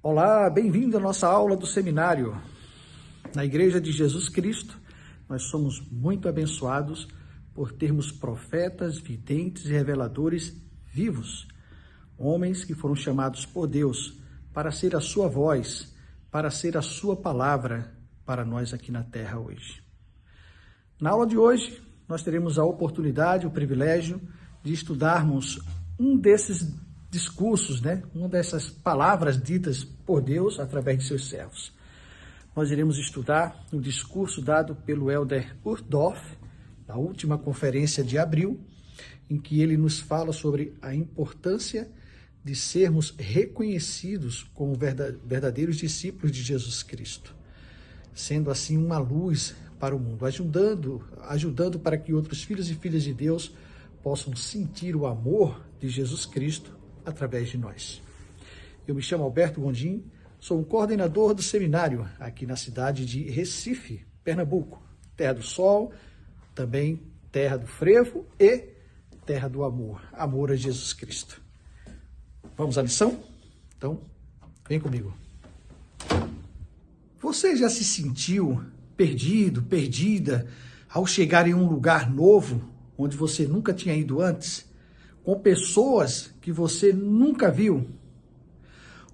Olá, bem-vindo à nossa aula do seminário. Na Igreja de Jesus Cristo, nós somos muito abençoados por termos profetas, videntes e reveladores vivos, homens que foram chamados por Deus para ser a sua voz, para ser a sua palavra para nós aqui na terra hoje. Na aula de hoje, nós teremos a oportunidade, o privilégio de estudarmos um desses discursos, uma dessas palavras ditas por Deus através de seus servos. Nós iremos estudar um discurso dado pelo Elder Uchtdorf, na última conferência de abril, em que ele nos fala sobre a importância de sermos reconhecidos como verdadeiros discípulos de Jesus Cristo, sendo assim uma luz para o mundo, ajudando para que outros filhos e filhas de Deus possam sentir o amor de Jesus Cristo através de nós. Eu me chamo Alberto Gondim, sou um coordenador do seminário aqui na cidade de Recife, Pernambuco, terra do sol, também terra do frevo e terra do amor, amor a Jesus Cristo. Vamos à lição? Então, vem comigo. Você já se sentiu perdido, perdida, ao chegar em um lugar novo, onde você nunca tinha ido antes, com pessoas que você nunca viu?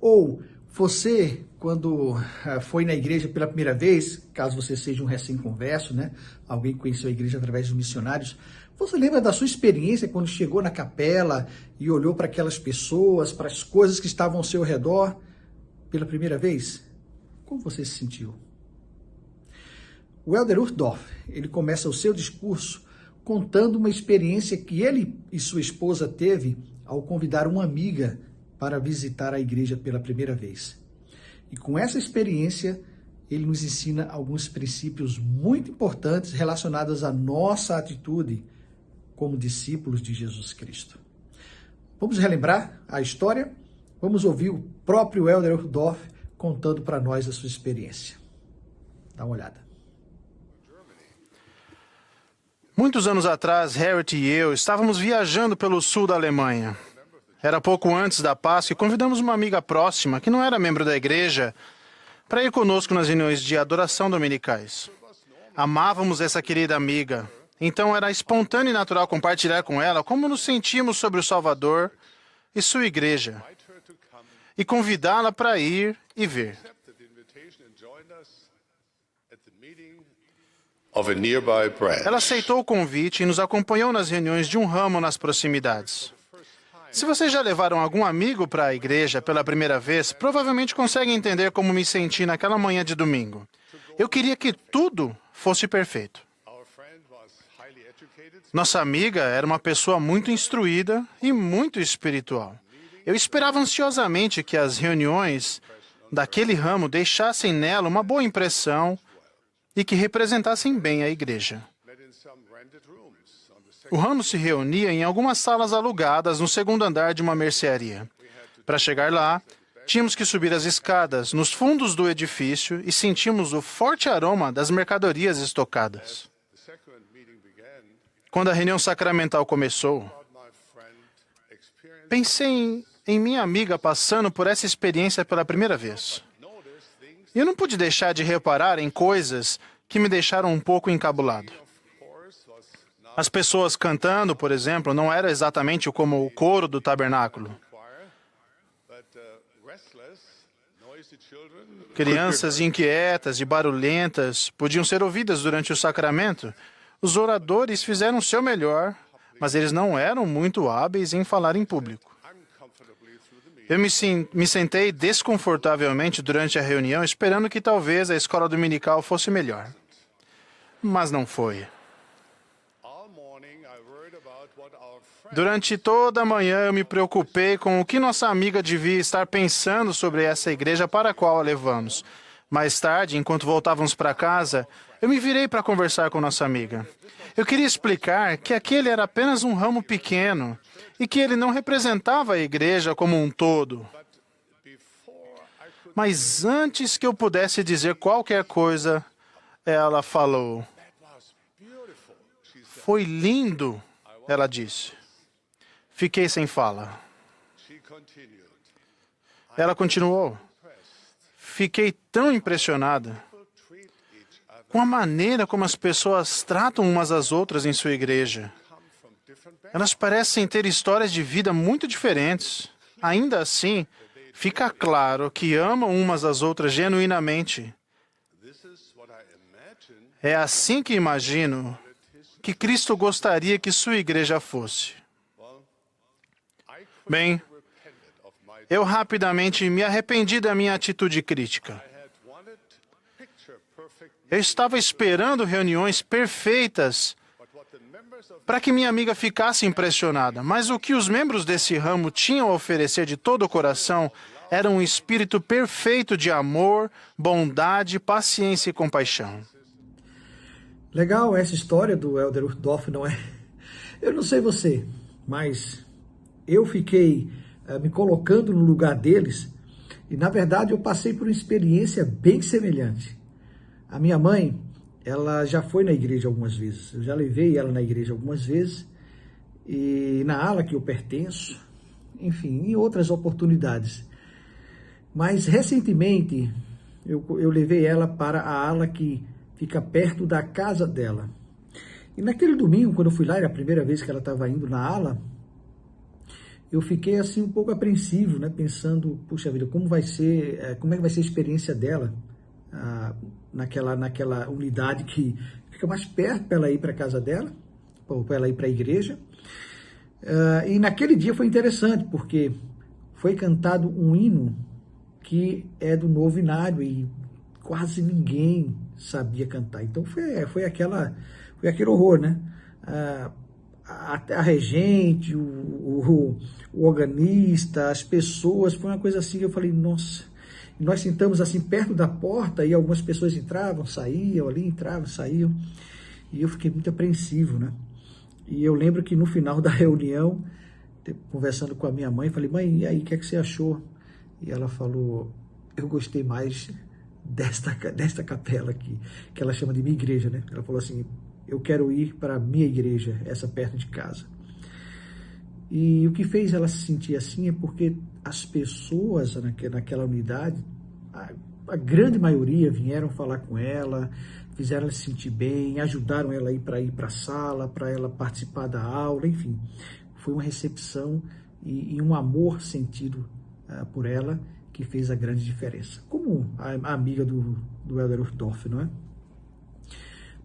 Ou você, quando foi na igreja pela primeira vez, caso você seja um recém-converso, alguém que conheceu a igreja através dos missionários, você lembra da sua experiência quando chegou na capela e olhou para aquelas pessoas, para as coisas que estavam ao seu redor pela primeira vez? Como você se sentiu? O Elder Uchtdorf, ele começa o seu discurso contando uma experiência que ele e sua esposa teve ao convidar uma amiga para visitar a igreja pela primeira vez. E com essa experiência, ele nos ensina alguns princípios muito importantes relacionados à nossa atitude como discípulos de Jesus Cristo. Vamos relembrar a história? Vamos ouvir o próprio Elder Uchtdorf contando para nós a sua experiência. Dá uma olhada. Muitos anos atrás, Harriet e eu estávamos viajando pelo sul da Alemanha. Era pouco antes da Páscoa e convidamos uma amiga próxima, que não era membro da igreja, para ir conosco nas reuniões de adoração dominicais. Amávamos essa querida amiga, então era espontâneo e natural compartilhar com ela como nos sentimos sobre o Salvador e sua igreja, e convidá-la para ir e ver. Ela aceitou o convite e nos acompanhou nas reuniões de um ramo nas proximidades. Se vocês já levaram algum amigo para a igreja pela primeira vez, provavelmente conseguem entender como me senti naquela manhã de domingo. Eu queria que tudo fosse perfeito. Nossa amiga era uma pessoa muito instruída e muito espiritual. Eu esperava ansiosamente que as reuniões daquele ramo deixassem nela uma boa impressão e que representassem bem a igreja. O ramo se reunia em algumas salas alugadas no segundo andar de uma mercearia. Para chegar lá, tínhamos que subir as escadas nos fundos do edifício e sentimos o forte aroma das mercadorias estocadas. Quando a reunião sacramental começou, pensei em minha amiga passando por essa experiência pela primeira vez. Eu não pude deixar de reparar em coisas que me deixaram um pouco encabulado. As pessoas cantando, por exemplo, não era exatamente como o coro do tabernáculo. Crianças inquietas e barulhentas podiam ser ouvidas durante o sacramento. Os oradores fizeram o seu melhor, mas eles não eram muito hábeis em falar em público. Eu me sentei desconfortavelmente durante a reunião, esperando que talvez a escola dominical fosse melhor. Mas não foi. Durante toda a manhã eu me preocupei com o que nossa amiga devia estar pensando sobre essa igreja para a qual a levamos. Mais tarde, enquanto voltávamos para casa, eu me virei para conversar com nossa amiga. Eu queria explicar que aquele era apenas um ramo pequeno e que ele não representava a igreja como um todo. Mas antes que eu pudesse dizer qualquer coisa, ela falou: "Foi lindo", ela disse. Fiquei sem fala. Ela continuou: fiquei tão impressionado com a maneira como as pessoas tratam umas às outras em sua igreja. Elas parecem ter histórias de vida muito diferentes. Ainda assim, fica claro que amam umas às outras genuinamente. É assim que imagino que Cristo gostaria que sua igreja fosse. Bem, eu rapidamente me arrependi da minha atitude crítica. Eu estava esperando reuniões perfeitas para que minha amiga ficasse impressionada, mas o que os membros desse ramo tinham a oferecer de todo o coração era um espírito perfeito de amor, bondade, paciência e compaixão. Legal essa história do Elder Uchtdorf, não é? Eu não sei você, mas eu fiquei me colocando no lugar deles e, na verdade, eu passei por uma experiência bem semelhante. A minha mãe, ela já foi na igreja algumas vezes. Eu já levei ela na igreja algumas vezes e na ala que eu pertenço, enfim, em outras oportunidades. Mas, recentemente, eu levei ela para a ala que fica perto da casa dela. E naquele domingo, quando eu fui lá, era a primeira vez que ela estava indo na ala, eu fiquei assim um pouco apreensivo, né? Pensando, puxa vida, como é que vai ser a experiência dela naquela unidade que fica mais perto para ela ir para a casa dela, ou para ela ir para a igreja. E naquele dia foi interessante, porque foi cantado um hino que é do novo inário e quase ninguém sabia cantar. Então foi aquele horror, né? A regente, o organista, as pessoas, foi uma coisa assim que eu falei, nossa. E nós sentamos assim perto da porta e algumas pessoas entravam, saíam ali, entravam, saíam. E eu fiquei muito apreensivo, né? E eu lembro que no final da reunião, conversando com a minha mãe, falei, mãe, e aí, o que é que você achou? E ela falou, eu gostei mais desta capela aqui, que ela chama de minha igreja, né? Ela falou assim, eu quero ir para a minha igreja, essa perto de casa. E o que fez ela se sentir assim é porque as pessoas naquela unidade, a grande maioria vieram falar com ela, fizeram ela se sentir bem, ajudaram ela a ir para a sala, para ela participar da aula, enfim. Foi uma recepção e um amor sentido por ela que fez a grande diferença. Como a amiga do Elder Uchtdorf, não é?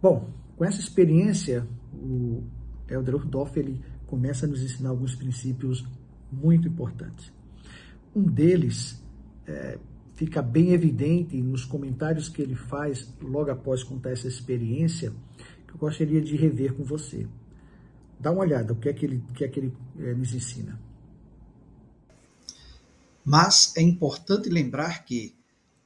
Bom, com essa experiência, o Elder Uchtdorf, ele começa a nos ensinar alguns princípios muito importantes. Um deles fica bem evidente nos comentários que ele faz logo após contar essa experiência, que eu gostaria de rever com você. Dá uma olhada, o que é que ele nos ensina. Mas é importante lembrar que,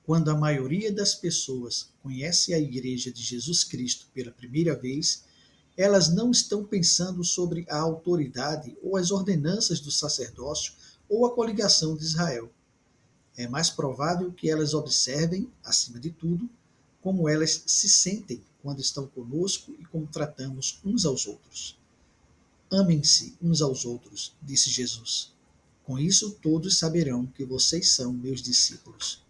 quando a maioria das pessoas conhece a Igreja de Jesus Cristo pela primeira vez, elas não estão pensando sobre a autoridade ou as ordenanças do sacerdócio ou a coligação de Israel. É mais provável que elas observem, acima de tudo, como elas se sentem quando estão conosco e como tratamos uns aos outros. Amem-se uns aos outros, disse Jesus. Com isso todos saberão que vocês são meus discípulos.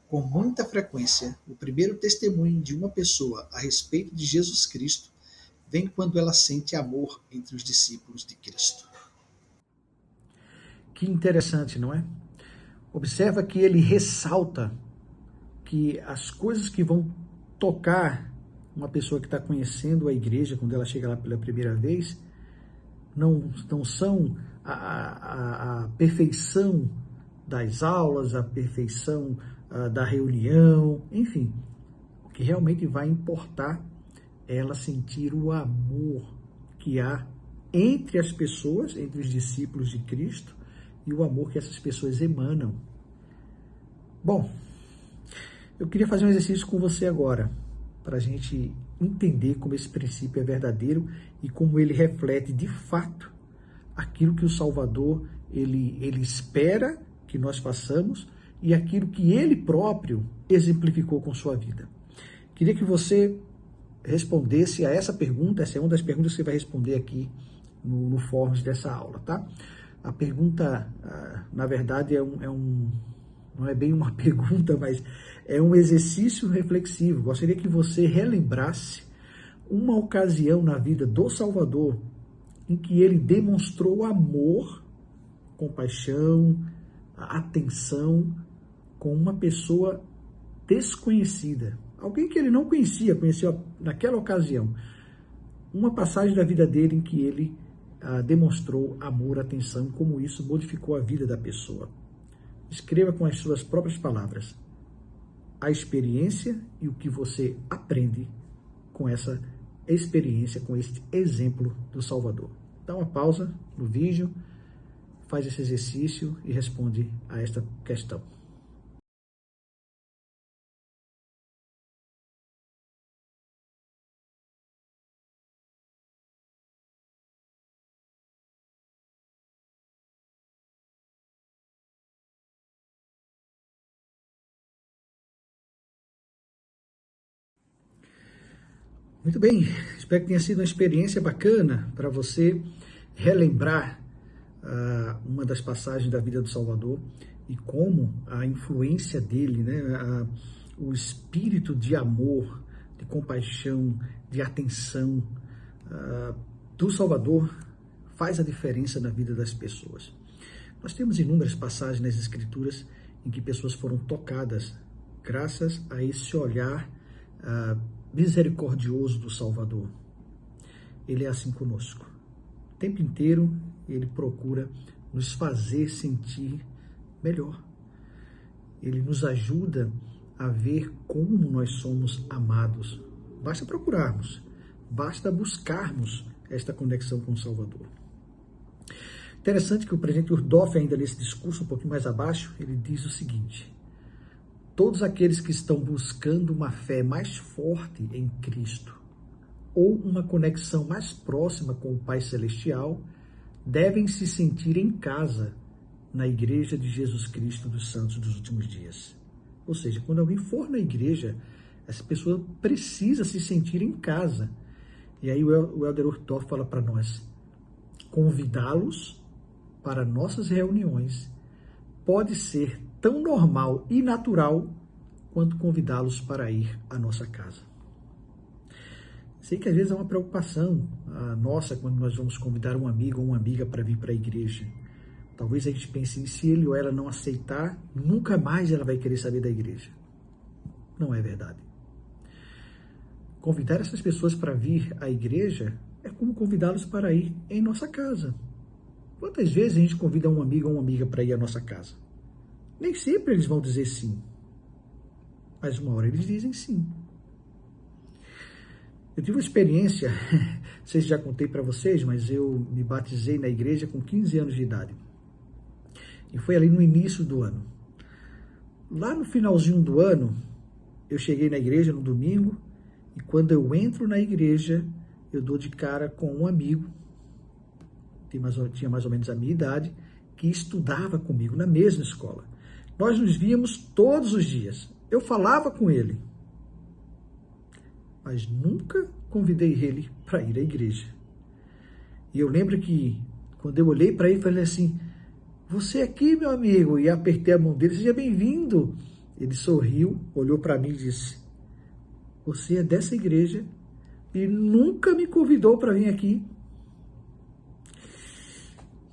Com muita frequência, o primeiro testemunho de uma pessoa a respeito de Jesus Cristo vem quando ela sente amor entre os discípulos de Cristo. Que interessante, não é? Observa que ele ressalta que as coisas que vão tocar uma pessoa que está conhecendo a igreja quando ela chega lá pela primeira vez não são a perfeição das aulas, a perfeição da reunião, enfim. O que realmente vai importar é ela sentir o amor que há entre as pessoas, entre os discípulos de Cristo, e o amor que essas pessoas emanam. Bom, eu queria fazer um exercício com você agora, para a gente entender como esse princípio é verdadeiro e como ele reflete de fato aquilo que o Salvador ele espera que nós façamos e aquilo que ele próprio exemplificou com sua vida. Queria que você respondesse a essa pergunta. Essa é uma das perguntas que você vai responder aqui no Forms dessa aula, tá? A pergunta, na verdade, é não é bem uma pergunta, mas é um exercício reflexivo. Gostaria que você relembrasse uma ocasião na vida do Salvador em que ele demonstrou amor, compaixão, atenção com uma pessoa desconhecida. Alguém que ele não conheceu naquela ocasião. Uma passagem da vida dele em que ele demonstrou amor, atenção, como isso modificou a vida da pessoa. Escreva com as suas próprias palavras a experiência e o que você aprende com essa experiência, com este exemplo do Salvador. Dá uma pausa no vídeo, faz esse exercício e responde a esta questão. Muito bem, espero que tenha sido uma experiência bacana para você relembrar uma das passagens da vida do Salvador e como a influência dele, né, o espírito de amor, de compaixão, de atenção do Salvador faz a diferença na vida das pessoas. Nós temos inúmeras passagens nas Escrituras em que pessoas foram tocadas graças a esse olhar misericordioso do Salvador. Ele é assim conosco. O tempo inteiro ele procura nos fazer sentir melhor. Ele nos ajuda a ver como nós somos amados. Basta procurarmos, basta buscarmos esta conexão com o Salvador. Interessante que o presidente Uchtdorf, ainda nesse discurso um pouquinho mais abaixo, ele diz o seguinte: todos aqueles que estão buscando uma fé mais forte em Cristo ou uma conexão mais próxima com o Pai Celestial devem se sentir em casa na Igreja de Jesus Cristo dos Santos dos Últimos Dias. Ou seja, quando alguém for na igreja, essa pessoa precisa se sentir em casa. E aí o Elder Uchtdorf fala para nós: convidá-los para nossas reuniões pode ser tão normal e natural quanto convidá-los para ir à nossa casa. Sei que às vezes é uma preocupação nossa quando nós vamos convidar um amigo ou uma amiga para vir para a igreja. Talvez a gente pense, se ele ou ela não aceitar, nunca mais ela vai querer saber da igreja. Não é verdade. Convidar essas pessoas para vir à igreja é como convidá-los para ir em nossa casa. Quantas vezes a gente convida um amigo ou uma amiga para ir à nossa casa? Nem sempre eles vão dizer sim. Mas uma hora eles dizem sim. Eu tive uma experiência, não sei se já contei para vocês, mas eu me batizei na igreja com 15 anos de idade. E foi ali no início do ano. Lá no finalzinho do ano, eu cheguei na igreja no domingo, e quando eu entro na igreja, eu dou de cara com um amigo, tinha mais ou menos a minha idade, que estudava comigo na mesma escola. Nós nos víamos todos os dias. Eu falava com ele, mas nunca convidei ele para ir à igreja. E eu lembro que, quando eu olhei para ele, falei assim: você aqui, meu amigo, e apertei a mão dele: seja bem-vindo. Ele sorriu, olhou para mim e disse: você é dessa igreja e nunca me convidou para vir aqui.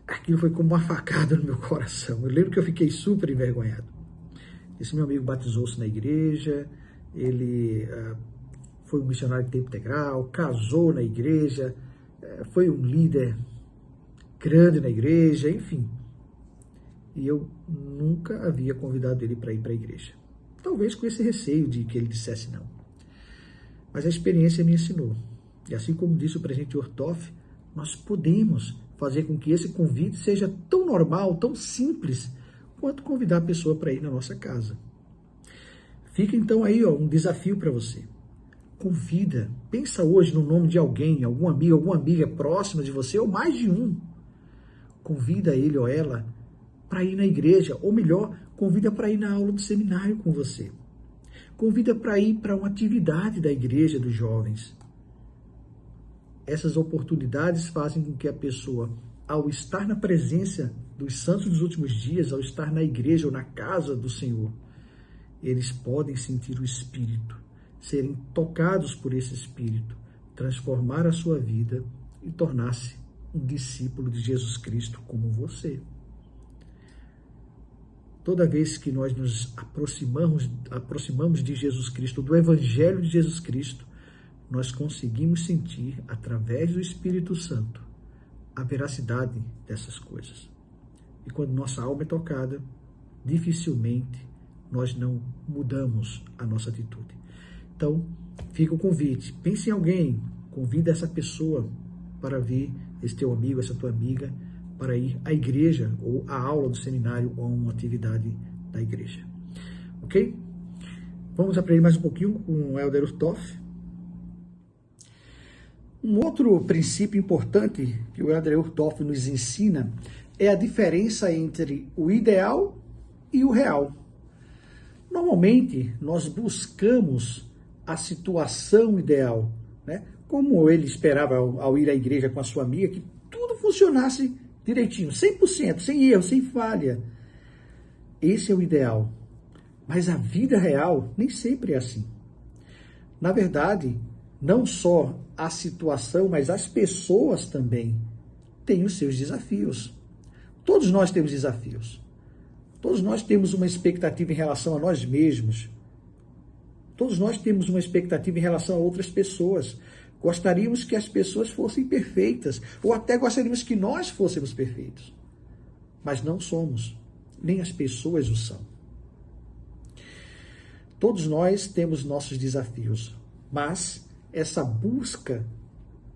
Aquilo foi como uma facada no meu coração. Eu lembro que eu fiquei super envergonhado. Esse meu amigo batizou-se na igreja, ele foi um missionário de tempo integral, casou na igreja, foi um líder grande na igreja, enfim. E eu nunca havia convidado ele para ir para a igreja. Talvez com esse receio de que ele dissesse não. Mas a experiência me ensinou. E assim como disse o presidente Uchtdorf, nós podemos fazer com que esse convite seja tão normal, tão simples, quanto convidar a pessoa para ir na nossa casa. Fica então aí um desafio para você. Convida, pensa hoje no nome de alguém, algum amigo, alguma amiga próxima de você, ou mais de um. Convida ele ou ela para ir na igreja, ou melhor, convida para ir na aula do seminário com você. Convida para ir para uma atividade da igreja dos jovens. Essas oportunidades fazem com que a pessoa ao estar na presença dos santos dos últimos dias, ao estar na igreja ou na casa do Senhor, eles podem sentir o Espírito, serem tocados por esse Espírito, transformar a sua vida e tornar-se um discípulo de Jesus Cristo como você. Toda vez que nós nos aproximamos de Jesus Cristo, do Evangelho de Jesus Cristo, nós conseguimos sentir, através do Espírito Santo, a veracidade dessas coisas. E quando nossa alma é tocada, dificilmente nós não mudamos a nossa atitude. Então, fica o convite. Pense em alguém, convida essa pessoa para vir, esse teu amigo, essa tua amiga, para ir à igreja ou à aula do seminário ou a uma atividade da igreja. Ok? Vamos aprender mais um pouquinho com o Elder Uchtdorf. Um outro princípio importante que o Elder Uchtdorf nos ensina é a diferença entre o ideal e o real. Normalmente, nós buscamos a situação ideal, né? Como ele esperava ao ir à igreja com a sua amiga, que tudo funcionasse direitinho, 100%, sem erro, sem falha. Esse é o ideal. Mas a vida real nem sempre é assim. Na verdade, não só a situação, mas as pessoas também têm os seus desafios. Todos nós temos desafios. Todos nós temos uma expectativa em relação a nós mesmos. Todos nós temos uma expectativa em relação a outras pessoas. Gostaríamos que as pessoas fossem perfeitas, ou até gostaríamos que nós fôssemos perfeitos. Mas não somos, nem as pessoas o são. Todos nós temos nossos desafios, mas essa busca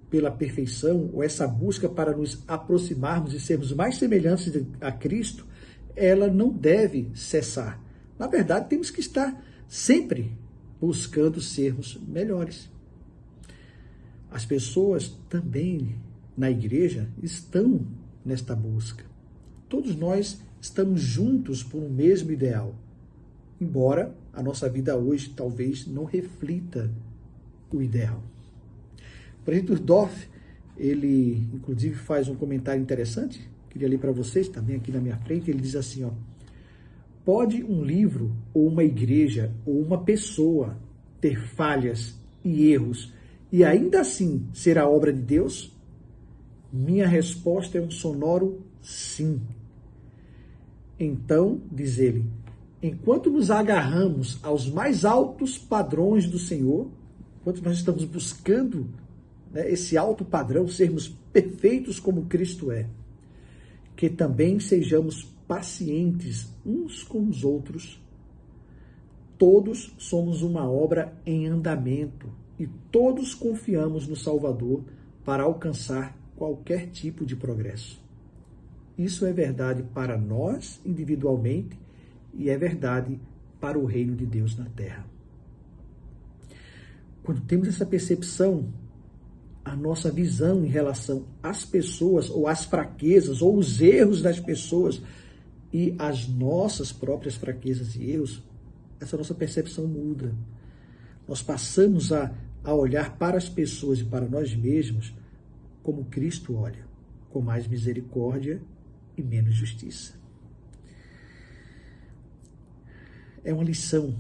pela perfeição, ou essa busca para nos aproximarmos e sermos mais semelhantes a Cristo, ela não deve cessar. Na verdade, temos que estar sempre buscando sermos melhores. As pessoas também na igreja estão nesta busca. Todos nós estamos juntos por um mesmo ideal, embora a nossa vida hoje talvez não reflita o ideal. O presidente Uchtdorf, ele inclusive faz um comentário interessante, queria ler para vocês, está bem aqui na minha frente, ele diz assim, ó: pode um livro, ou uma igreja, ou uma pessoa ter falhas e erros, e ainda assim ser a obra de Deus? Minha resposta é um sonoro sim. Então, diz ele, enquanto nos agarramos aos mais altos padrões do Senhor, enquanto nós estamos buscando, né, esse alto padrão, sermos perfeitos como Cristo é, que também sejamos pacientes uns com os outros. Todos somos uma obra em andamento e todos confiamos no Salvador para alcançar qualquer tipo de progresso. Isso é verdade para nós individualmente e é verdade para o reino de Deus na terra. Quando temos essa percepção, a nossa visão em relação às pessoas, ou às fraquezas, ou os erros das pessoas, e as nossas próprias fraquezas e erros, essa nossa percepção muda. Nós passamos a olhar para as pessoas e para nós mesmos como Cristo olha, com mais misericórdia e menos justiça. É uma lição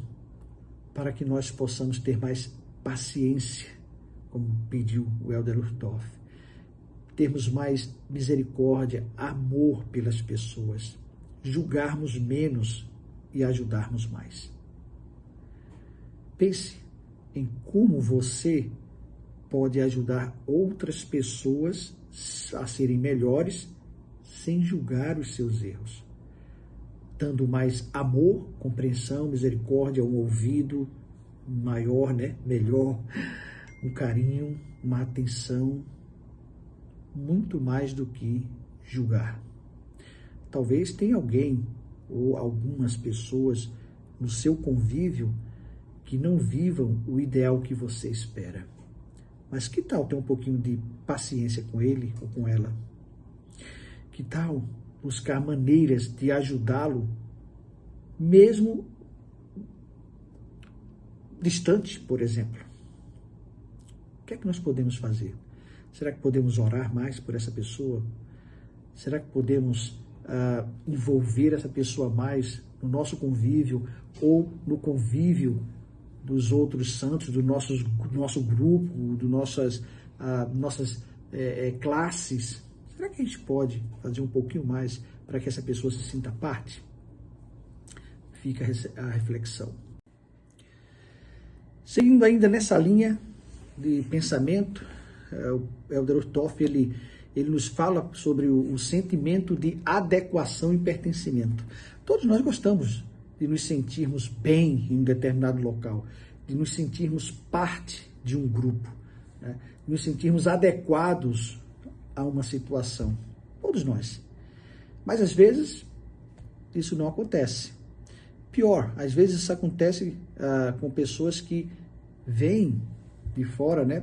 para que nós possamos ter mais paciência, como pediu o Elder Uchtdorf, termos mais misericórdia, amor pelas pessoas, julgarmos menos e ajudarmos mais. Pense em como você pode ajudar outras pessoas a serem melhores sem julgar os seus erros, dando mais amor, compreensão, misericórdia, um ouvido maior, né? Melhor, um carinho, uma atenção, muito mais do que julgar. Talvez tenha alguém ou algumas pessoas no seu convívio que não vivam o ideal que você espera. Mas que tal ter um pouquinho de paciência com ele ou com ela? Que tal buscar maneiras de ajudá-lo, mesmo distante, por exemplo? O que é que nós podemos fazer? Será que podemos orar mais por essa pessoa? Será que podemos envolver essa pessoa mais no nosso convívio ou no convívio dos outros santos, do nosso grupo, das nossas classes? Será que a gente pode fazer um pouquinho mais para que essa pessoa se sinta parte? Fica a reflexão. Seguindo ainda nessa linha de pensamento, o Elder Toff, ele nos fala sobre o sentimento de adequação e pertencimento. Todos nós gostamos de nos sentirmos bem em um determinado local, de nos sentirmos parte de um grupo, né? De nos sentirmos adequados a uma situação. Todos nós. Mas às vezes isso não acontece. Pior, às vezes isso acontece com pessoas que vêm de fora, né,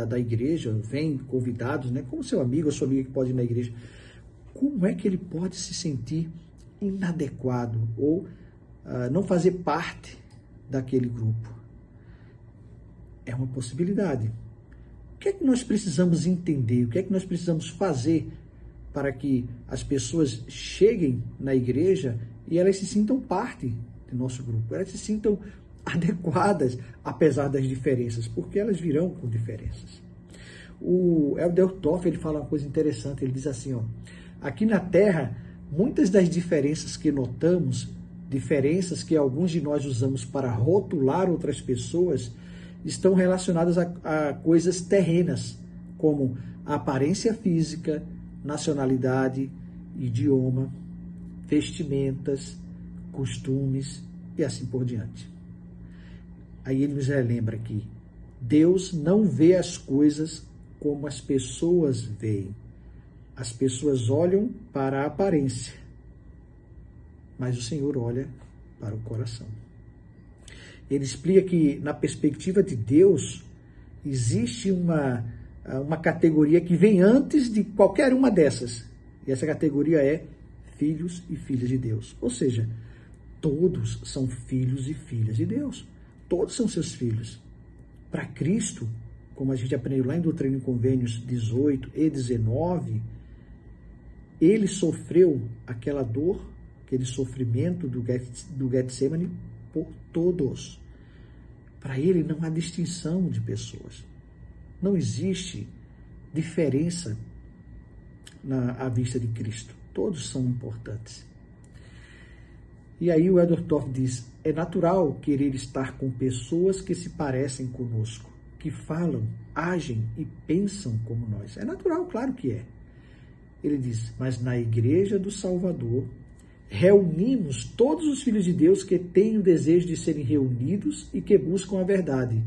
da igreja, vêm convidados, né, como seu amigo ou sua amiga que pode ir na igreja. Como é que ele pode se sentir inadequado ou não fazer parte daquele grupo? É uma possibilidade. O que é que nós precisamos entender? O que é que nós precisamos fazer para que as pessoas cheguem na igreja e elas se sintam parte do nosso grupo, elas se sintam adequadas, apesar das diferenças, porque elas virão com diferenças. O Elder Toff, ele fala uma coisa interessante, ele diz assim, aqui na Terra, muitas das diferenças que notamos, diferenças que alguns de nós usamos para rotular outras pessoas, estão relacionadas a coisas terrenas, como a aparência física, nacionalidade, idioma, vestimentas, costumes e assim por diante. Aí ele nos relembra que Deus não vê as coisas como as pessoas veem. As pessoas olham para a aparência, mas o Senhor olha para o coração. Ele explica que, na perspectiva de Deus, existe uma categoria que vem antes de qualquer uma dessas. E essa categoria é filhos e filhas de Deus. Ou seja, todos são filhos e filhas de Deus. Todos são seus filhos. Para Cristo, como a gente aprendeu lá em Doutrina e Convênios 18 e 19, ele sofreu aquela dor, aquele sofrimento do Getsemane por todos. Para ele não há distinção de pessoas. Não existe diferença à vista de Cristo. Todos são importantes. E aí o Elder Toff diz, é natural querer estar com pessoas que se parecem conosco, que falam, agem e pensam como nós. É natural, claro que é. Ele diz, mas na Igreja do Salvador, reunimos todos os filhos de Deus que têm o desejo de serem reunidos e que buscam a verdade.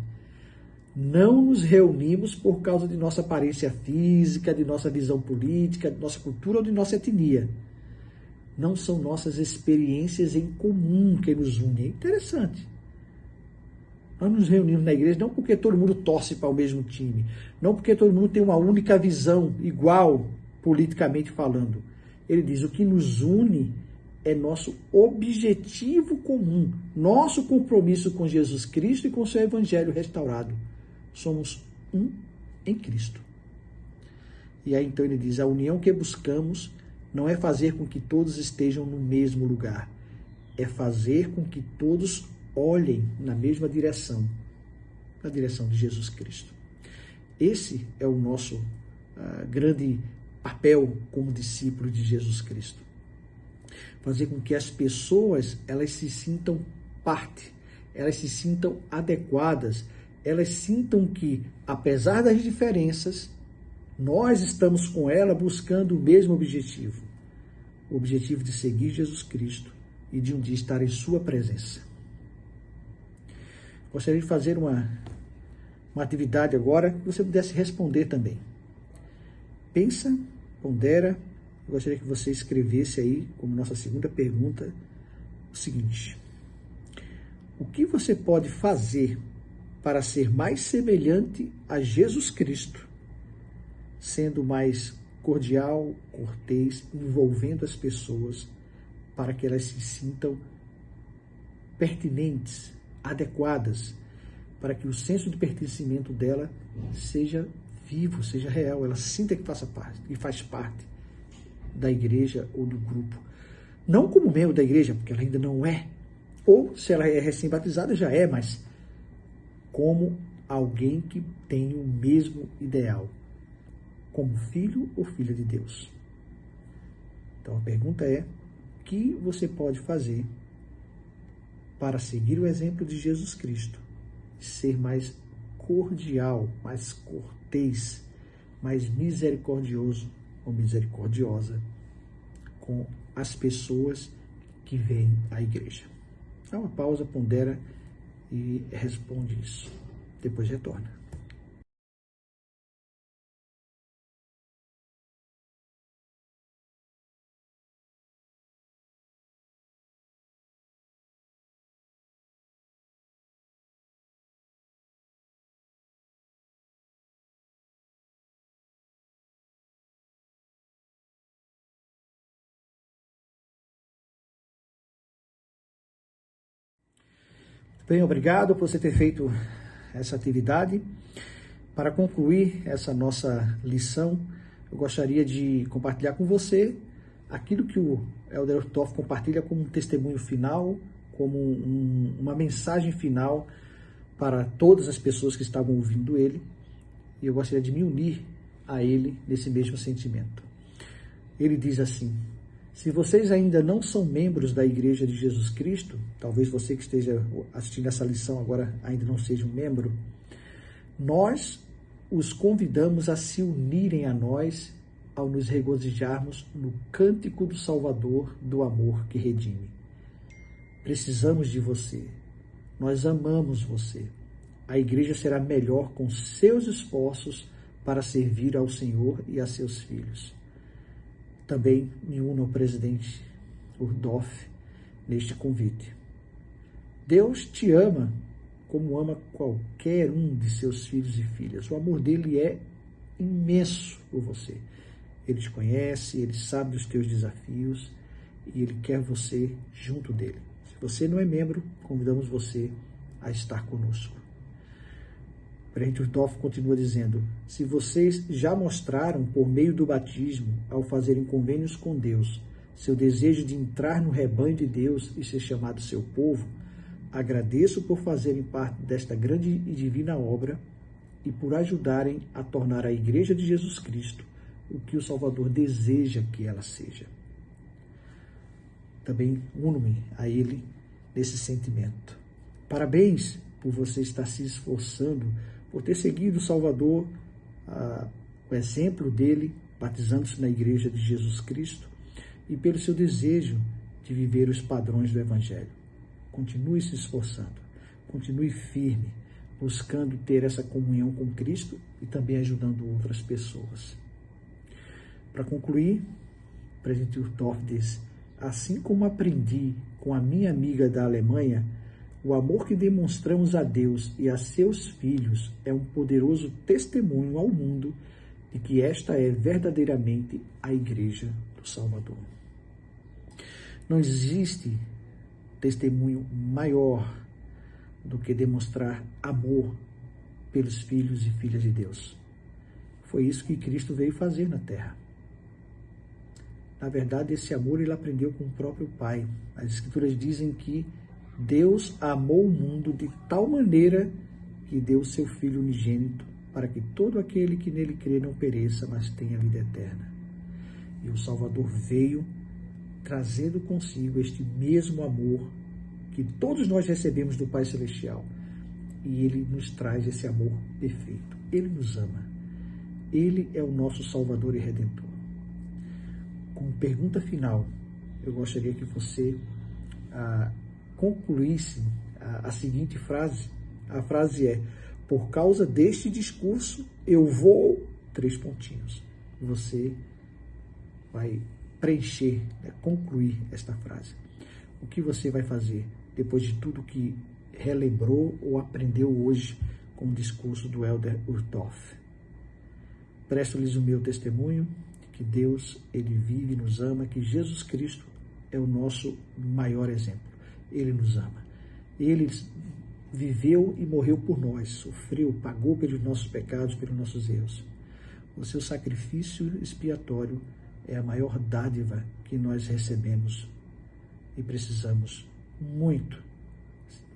Não nos reunimos por causa de nossa aparência física, de nossa visão política, de nossa cultura ou de nossa etnia. Não são nossas experiências em comum que nos unem. É interessante. Nós nos reunimos na igreja não porque todo mundo torce para o mesmo time, não porque todo mundo tem uma única visão igual, politicamente falando. Ele diz, o que nos une é nosso objetivo comum, nosso compromisso com Jesus Cristo e com seu evangelho restaurado. Somos um em Cristo. E aí então ele diz, a união que buscamos não é fazer com que todos estejam no mesmo lugar, é fazer com que todos olhem na mesma direção, na direção de Jesus Cristo. Esse é o nosso grande papel como discípulo de Jesus Cristo. Fazer com que as pessoas elas se sintam parte, elas se sintam adequadas, elas sintam que, apesar das diferenças, nós estamos com ela buscando o mesmo objetivo. O objetivo de seguir Jesus Cristo e de um dia estar em sua presença. Gostaria de fazer uma atividade agora que você pudesse responder também. Pensa, pondera. Eu gostaria que você escrevesse aí, como nossa segunda pergunta, o seguinte. O que você pode fazer para ser mais semelhante a Jesus Cristo, sendo mais cordial, cortês, envolvendo as pessoas para que elas se sintam pertinentes, adequadas, para que o senso de pertencimento dela seja vivo, seja real, ela sinta que faz parte da igreja ou do grupo. Não como membro da igreja, porque ela ainda não é. Ou, se ela é recém-batizada, já é, mas como alguém que tem o mesmo ideal, como filho ou filha de Deus. Então a pergunta é, o que você pode fazer para seguir o exemplo de Jesus Cristo, ser mais cordial, mais cortês, mais misericordioso ou misericordiosa com as pessoas que vêm à igreja? Dá uma pausa, pondera e responde isso. Depois retorna. Bem, obrigado por você ter feito essa atividade. Para concluir essa nossa lição, eu gostaria de compartilhar com você aquilo que o Elder Uchtdorf compartilha como um testemunho final, como uma mensagem final para todas as pessoas que estavam ouvindo ele. E eu gostaria de me unir a ele nesse mesmo sentimento. Ele diz assim: se vocês ainda não são membros da Igreja de Jesus Cristo, talvez você que esteja assistindo essa lição agora ainda não seja um membro, nós os convidamos a se unirem a nós ao nos regozijarmos no cântico do Salvador do amor que redime. Precisamos de você. Nós amamos você. A igreja será melhor com seus esforços para servir ao Senhor e a seus filhos. Também me uno ao presidente Uchtdorf neste convite. Deus te ama como ama qualquer um de seus filhos e filhas. O amor dele é imenso por você. Ele te conhece, ele sabe dos teus desafios e ele quer você junto dele. Se você não é membro, convidamos você a estar conosco. O presidente Uchtdorf continua dizendo: se vocês já mostraram por meio do batismo, ao fazerem convênios com Deus, seu desejo de entrar no rebanho de Deus e ser chamado seu povo, agradeço por fazerem parte desta grande e divina obra e por ajudarem a tornar a Igreja de Jesus Cristo o que o Salvador deseja que ela seja. Também uno-me a ele nesse sentimento. Parabéns por você estar se esforçando, por ter seguido o Salvador, o exemplo dele, batizando-se na Igreja de Jesus Cristo, e pelo seu desejo de viver os padrões do Evangelho. Continue se esforçando, continue firme, buscando ter essa comunhão com Cristo e também ajudando outras pessoas. Para concluir, o presidente Uchtdorf diz: assim como aprendi com a minha amiga da Alemanha, o amor que demonstramos a Deus e a seus filhos é um poderoso testemunho ao mundo de que esta é verdadeiramente a Igreja do Salvador. Não existe testemunho maior do que demonstrar amor pelos filhos e filhas de Deus. Foi isso que Cristo veio fazer na Terra. Na verdade, esse amor ele aprendeu com o próprio Pai. As Escrituras dizem que Deus amou o mundo de tal maneira que deu o seu Filho unigênito para que todo aquele que nele crê não pereça, mas tenha vida eterna. E o Salvador veio trazendo consigo este mesmo amor que todos nós recebemos do Pai Celestial. E ele nos traz esse amor perfeito. Ele nos ama. Ele é o nosso Salvador e Redentor. Como pergunta final, eu gostaria que você concluísse a seguinte frase. A frase é: por causa deste discurso, eu vou... Você vai preencher, concluir esta frase. O que você vai fazer depois de tudo que relembrou ou aprendeu hoje com o discurso do Elder Uchtdorf? Presto-lhes o meu testemunho de que Deus, ele vive e nos ama, que Jesus Cristo é o nosso maior exemplo. Ele nos ama. Ele viveu e morreu por nós, sofreu, pagou pelos nossos pecados, pelos nossos erros. O seu sacrifício expiatório é a maior dádiva que nós recebemos e precisamos muito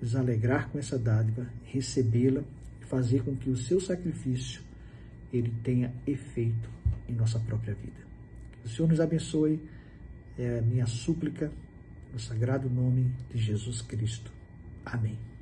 nos alegrar com essa dádiva, recebê-la e fazer com que o seu sacrifício ele tenha efeito em nossa própria vida. Que o Senhor nos abençoe, é a minha súplica no sagrado nome de Jesus Cristo. Amém.